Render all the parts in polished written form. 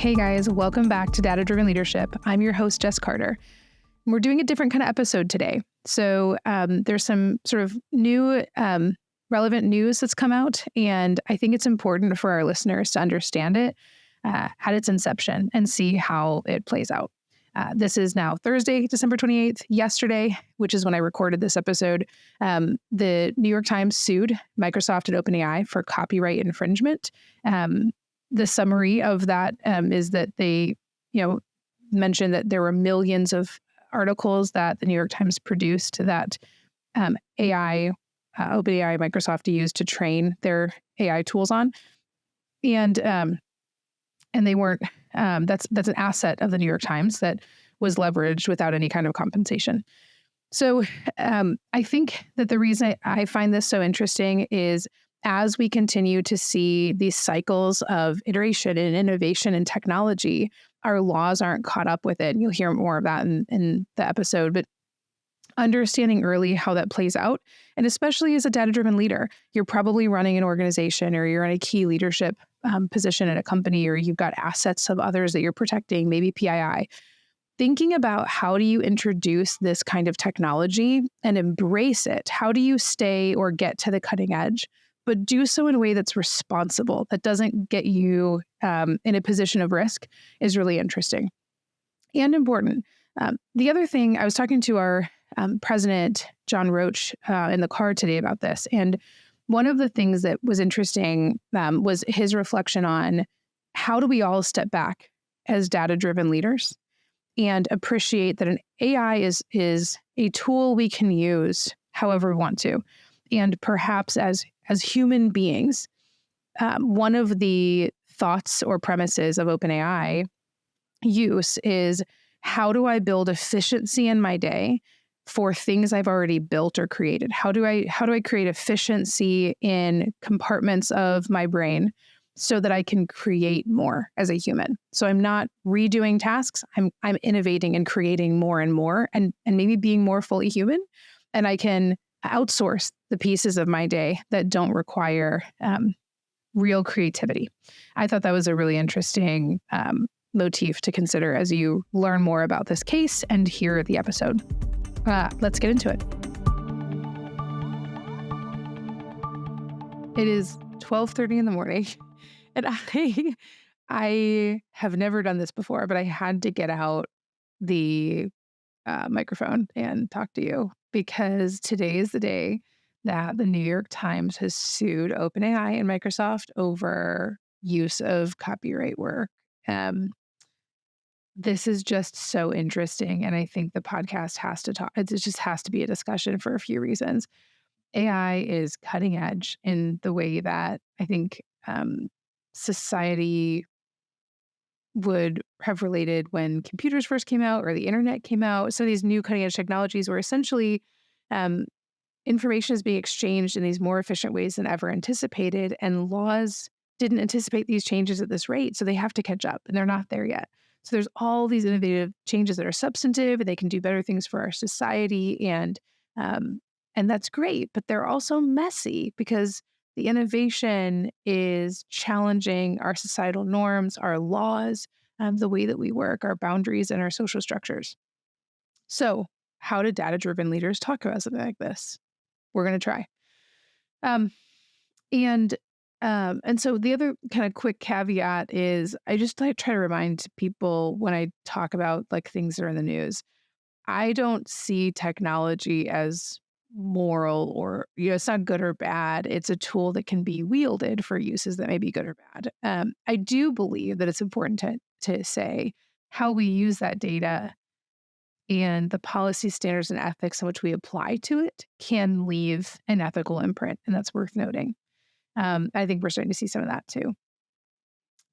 Hey guys, welcome back to Data Driven Leadership. I'm your host, Jess Carter. We're doing a different kind of episode today. So there's some sort of new relevant news that's come out, and I think it's important for our listeners to understand it at its inception and see how it plays out. This is now Thursday, December 28th. Yesterday, which is when I recorded this episode, the New York Times sued Microsoft and OpenAI for copyright infringement. The summary of that is that they, mentioned that there were millions of articles that the New York Times produced that OpenAI, Microsoft used to train their AI tools on, and they weren't. That's an asset of the New York Times that was leveraged without any kind of compensation. So I think that the reason I find this so interesting is as we continue to see these cycles of iteration and innovation and technology, our laws aren't caught up with it. And you'll hear more of that in the episode. But understanding early how that plays out, and especially as a data-driven leader, you're probably running an organization or you're in a key leadership position at a company, or you've got assets of others that you're protecting, maybe PII. Thinking about how do you introduce this kind of technology and embrace it? How do you stay or get to the cutting edge, but do so in a way that's responsible, that doesn't get you in a position of risk, is really interesting and important. The other thing, I was talking to our president, John Roach, in the car today about this. And one of the things that was interesting was his reflection on how do we all step back as data-driven leaders and appreciate that an AI is a tool we can use however we want to. And perhaps as human beings, one of the thoughts or premises of OpenAI use is, how do I build efficiency in my day for things I've already built or created? How do I create efficiency in compartments of my brain so that I can create more as a human? So I'm not redoing tasks. I'm innovating and creating more and more, and maybe being more fully human. And I can outsource the pieces of my day that don't require real creativity. I thought that was a really interesting motif to consider as you learn more about this case and hear the episode. Let's get into it. It is 12:30 in the morning, and I have never done this before, but I had to get out the microphone and talk to you because today is the day that the New York Times has sued OpenAI and Microsoft over use of copyright work. This is just so interesting, and I think the podcast has to talk. It just has to be a discussion for a few reasons. AI is cutting edge in the way that I think society would have related when computers first came out or the internet came out. So these new cutting edge technologies where essentially information is being exchanged in these more efficient ways than ever anticipated, and laws didn't anticipate these changes at this rate, so they have to catch up, and they're not there yet. So there's all these innovative changes that are substantive, and they can do better things for our society, and that's great. But they're also messy because the innovation is challenging our societal norms, our laws, the way that we work, our boundaries, and our social structures. So how do data-driven leaders talk about something like this? We're going to try. And so the other kind of quick caveat is I just try to remind people when I talk about like things that are in the news, I don't see technology as moral or, it's not good or bad. It's a tool that can be wielded for uses that may be good or bad. I do believe that it's important to say how we use that data and the policy standards and ethics in which we apply to it can leave an ethical imprint, and that's worth noting. I think we're starting to see some of that too.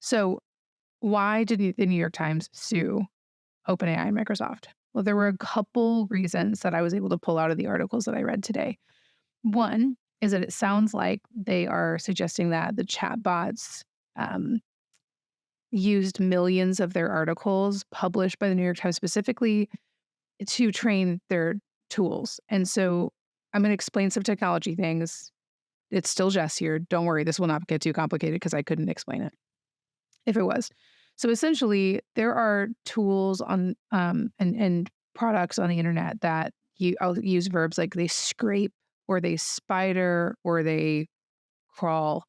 So why did the New York Times sue OpenAI and Microsoft? Well, there were a couple reasons that I was able to pull out of the articles that I read today. One is that it sounds like they are suggesting that the chatbots used millions of their articles published by the New York Times specifically to train their tools. And so I'm going to explain some technology things. It's still Jess here. Don't worry, this will not get too complicated because I couldn't explain it if it was. So essentially, there are tools on and products on the internet that I'll use verbs like they scrape or they spider or they crawl.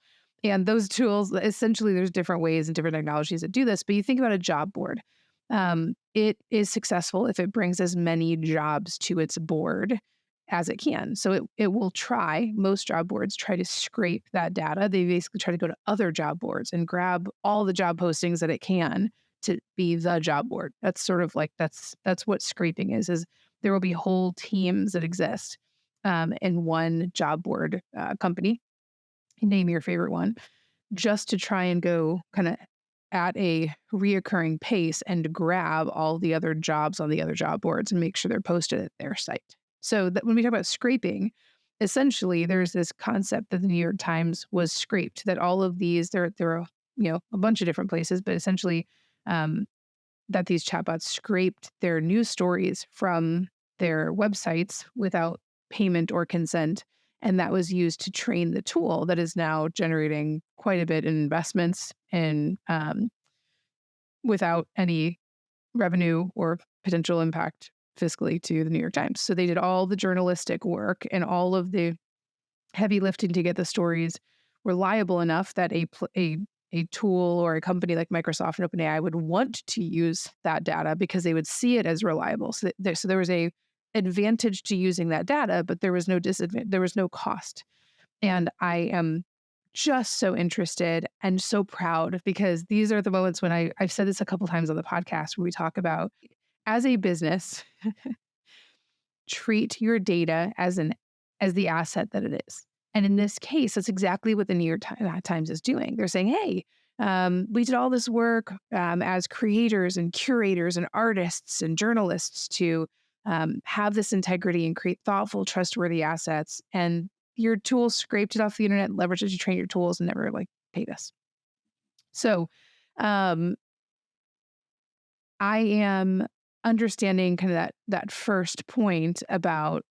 And those tools, essentially, there's different ways and different technologies that do this. But you think about a job board. It is successful if it brings as many jobs to its board as it can. So it will try, most job boards try to scrape that data. They basically try to go to other job boards and grab all the job postings that it can to be the job board. That's sort of like that's what scraping is there will be whole teams that exist in one job board company. Name your favorite one, just to try and go kind of at a reoccurring pace and grab all the other jobs on the other job boards and make sure they're posted at their site. So that when we talk about scraping, essentially there's this concept that the New York Times was scraped, that all of these, there are, a bunch of different places, but essentially um, that these chatbots scraped their news stories from their websites without payment or consent. And that was used to train the tool that is now generating quite a bit in investments and without any revenue or potential impact fiscally to the New York Times. So they did all the journalistic work and all of the heavy lifting to get the stories reliable enough that a tool or a company like Microsoft and OpenAI would want to use that data because they would see it as reliable. So there was a advantage to using that data, but there was no disadvantage. There was no cost. And I am just so interested and so proud because these are the moments when I've said this a couple times on the podcast where we talk about, as a business, treat your data as the asset that it is. And in this case, that's exactly what the New York Times is doing. They're saying, hey, we did all this work as creators and curators and artists and journalists to have this integrity and create thoughtful, trustworthy assets. And your tools scraped it off the internet, leveraged it to train your tools, and never paid us. So um, I am understanding kind of that first point about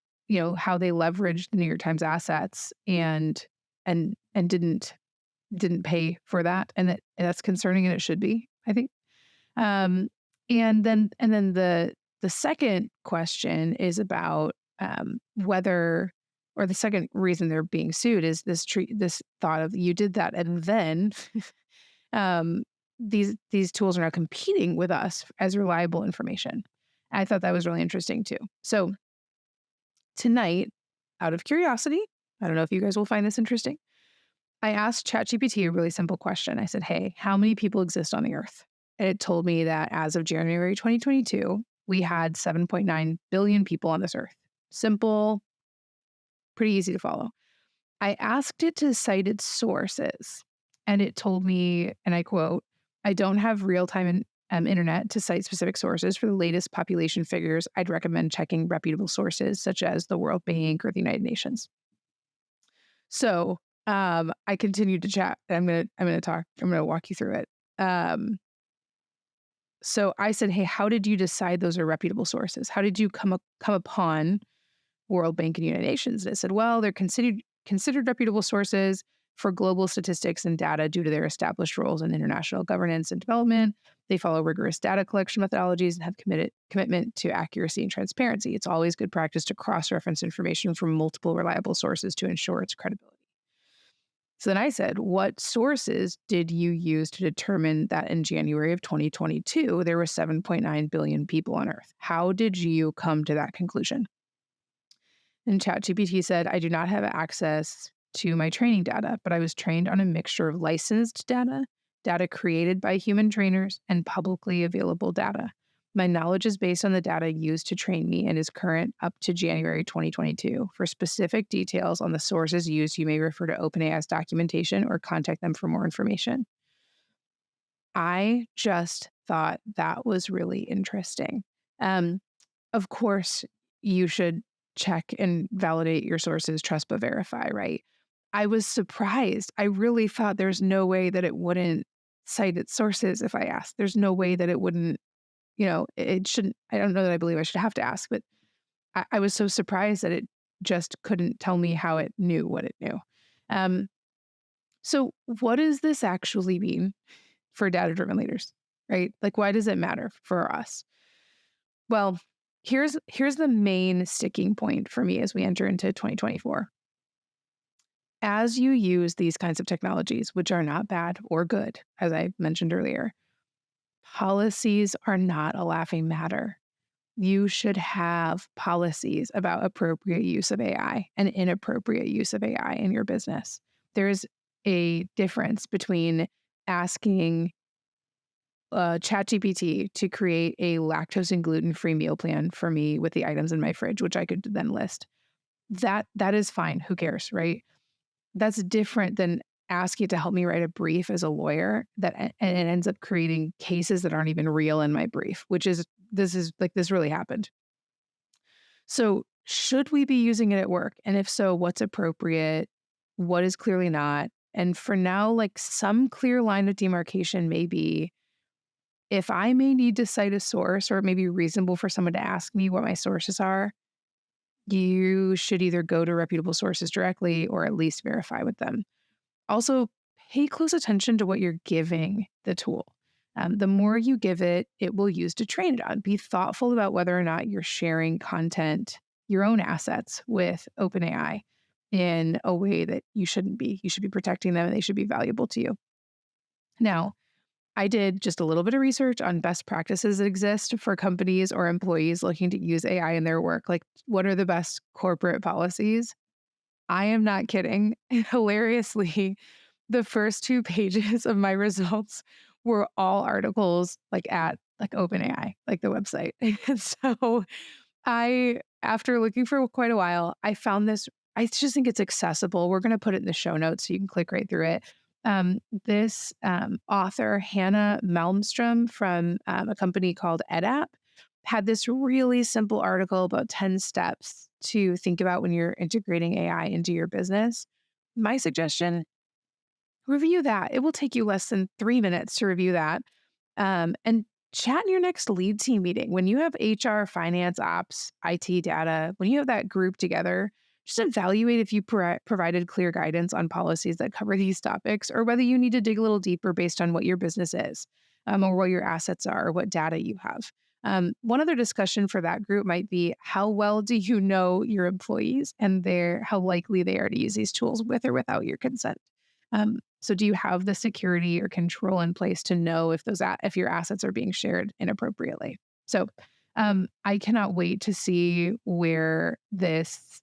how they leveraged the New York Times assets and didn't pay for that, and that's concerning, and it should be, I think. Um, and then the second question is about whether, or the second reason they're being sued is this thought of, you did that and then um, these tools are now competing with us as reliable information. I thought that was really interesting too. So tonight, out of curiosity, I don't know if you guys will find this interesting, I asked ChatGPT a really simple question. I said, hey, how many people exist on the earth? And it told me that as of January 2022, we had 7.9 billion people on this earth. Simple, pretty easy to follow. I asked it to cite its sources, and it told me, and I quote, I don't have real-time internet to cite specific sources. For the latest population figures, I'd recommend checking reputable sources such as the World Bank or the United Nations. So I continued to chat. I'm gonna talk. I'm gonna walk you through it. So I said, hey, how did you decide those are reputable sources? How did you come upon World Bank and United Nations? And it said, well, they're considered reputable sources for global statistics and data due to their established roles in international governance and development. They follow rigorous data collection methodologies and have commitment to accuracy and transparency. It's always good practice to cross-reference information from multiple reliable sources to ensure its credibility. So then I said, what sources did you use to determine that in January of 2022, there were 7.9 billion people on Earth? How did you come to that conclusion? And ChatGPT said, I do not have access to my training data, but I was trained on a mixture of licensed data created by human trainers, and publicly available data. My knowledge is based on the data used to train me and is current up to January 2022. For specific details on the sources used, you may refer to OpenAI's documentation or contact them for more information. I just thought that was really interesting. Of course, you should check and validate your sources, trust but verify, right? I was surprised. I really thought there's no way that it wouldn't cite its sources if I asked. There's no way that it wouldn't, it shouldn't. I don't know that I believe I should have to ask, but I was so surprised that it just couldn't tell me how it knew what it knew. So what does this actually mean for data-driven leaders? right? Like, why does it matter for us? Well, here's the main sticking point for me as we enter into 2024. As you use these kinds of technologies, which are not bad or good, as I mentioned earlier, policies are not a laughing matter. You should have policies about appropriate use of AI and inappropriate use of AI in your business. There's a difference between asking ChatGPT to create a lactose and gluten-free meal plan for me with the items in my fridge, which I could then list. That is fine. Who cares, right? That's different than asking it to help me write a brief as a lawyer and it ends up creating cases that aren't even real in my brief, which is this really happened. So, should we be using it at work? And if so, what's appropriate? What is clearly not? And for now, like some clear line of demarcation may be if I may need to cite a source or it may be reasonable for someone to ask me what my sources are, you should either go to reputable sources directly or at least verify with them. Also, pay close attention to what you're giving the tool. The more you give it, it will use to train it on. Be thoughtful about whether or not you're sharing content, your own assets with OpenAI in a way that you shouldn't be. You should be protecting them and they should be valuable to you. Now, I did just a little bit of research on best practices that exist for companies or employees looking to use AI in their work. Like, what are the best corporate policies? I am not kidding. Hilariously, the first 2 pages of my results were all articles at OpenAI, like the website. And so after looking for quite a while, I found this. I just think it's accessible. We're going to put it in the show notes so you can click right through it. This author, Hannah Malmstrom from a company called EdApp, had this really simple article about 10 steps to think about when you're integrating AI into your business. My suggestion, review that. It will take you less than 3 minutes to review that. And chat in your next lead team meeting. When you have HR, finance, ops, IT, data, when you have that group together, just evaluate if you provided clear guidance on policies that cover these topics or whether you need to dig a little deeper based on what your business is or what your assets are or what data you have. One other discussion for that group might be how well do you know your employees and how likely they are to use these tools with or without your consent. So do you have the security or control in place to know if your assets are being shared inappropriately? So I cannot wait to see where this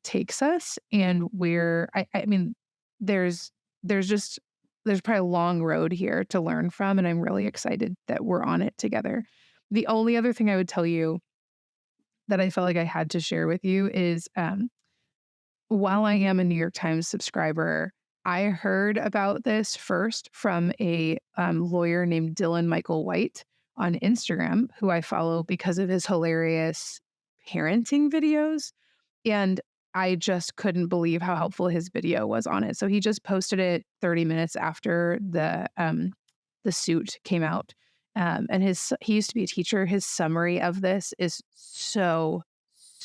takes us and where I mean, there's probably a long road here to learn from, and I'm really excited that we're on it together. The only other thing I would tell you that I felt like I had to share with you is while I am a New York Times subscriber, I heard about this first from a lawyer named Dylan Michael White on Instagram, who I follow because of his hilarious parenting videos. And I just couldn't believe how helpful his video was on it. So he just posted it 30 minutes after the suit came out. And he used to be a teacher. His summary of this is so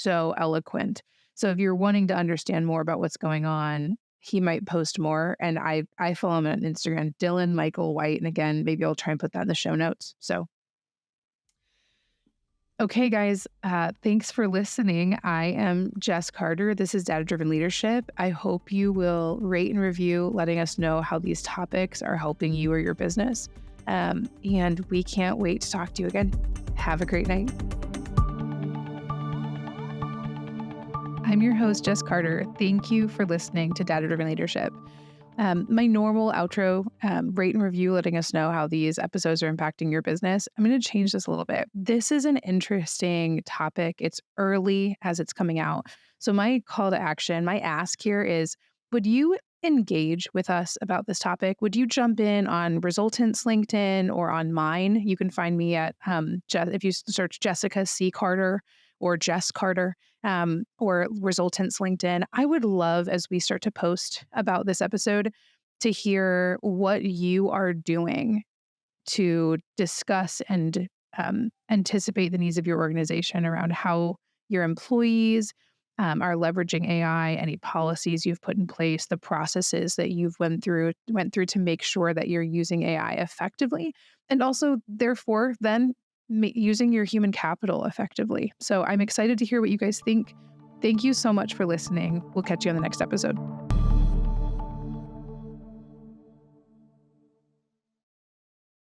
eloquent. So if you're wanting to understand more about what's going on, he might post more. And I follow him on Instagram, Dylan Michael White. And again, maybe I'll try and put that in the show notes. So, okay, guys, thanks for listening. I am Jess Carter. This is Data Driven Leadership. I hope you will rate and review, letting us know how these topics are helping you or your business. And we can't wait to talk to you again. Have a great night. I'm your host, Jess Carter. Thank you for listening to Data Driven Leadership. My normal outro, rate and review, letting us know how these episodes are impacting your business. I'm going to change this a little bit. This is an interesting topic. It's early as it's coming out. So my call to action, my ask here is, would you engage with us about this topic? Would you jump in on Resultant's LinkedIn or on mine? You can find me at, if you search Jessica C. Carter or Jess Carter, or Resultant's LinkedIn. I would love, as we start to post about this episode, to hear what you are doing to discuss and anticipate the needs of your organization around how your employees are leveraging AI, any policies you've put in place, the processes that you've went through to make sure that you're using AI effectively, and also therefore then using your human capital effectively. So I'm excited to hear what you guys think. Thank you so much for listening. We'll catch you on the next episode.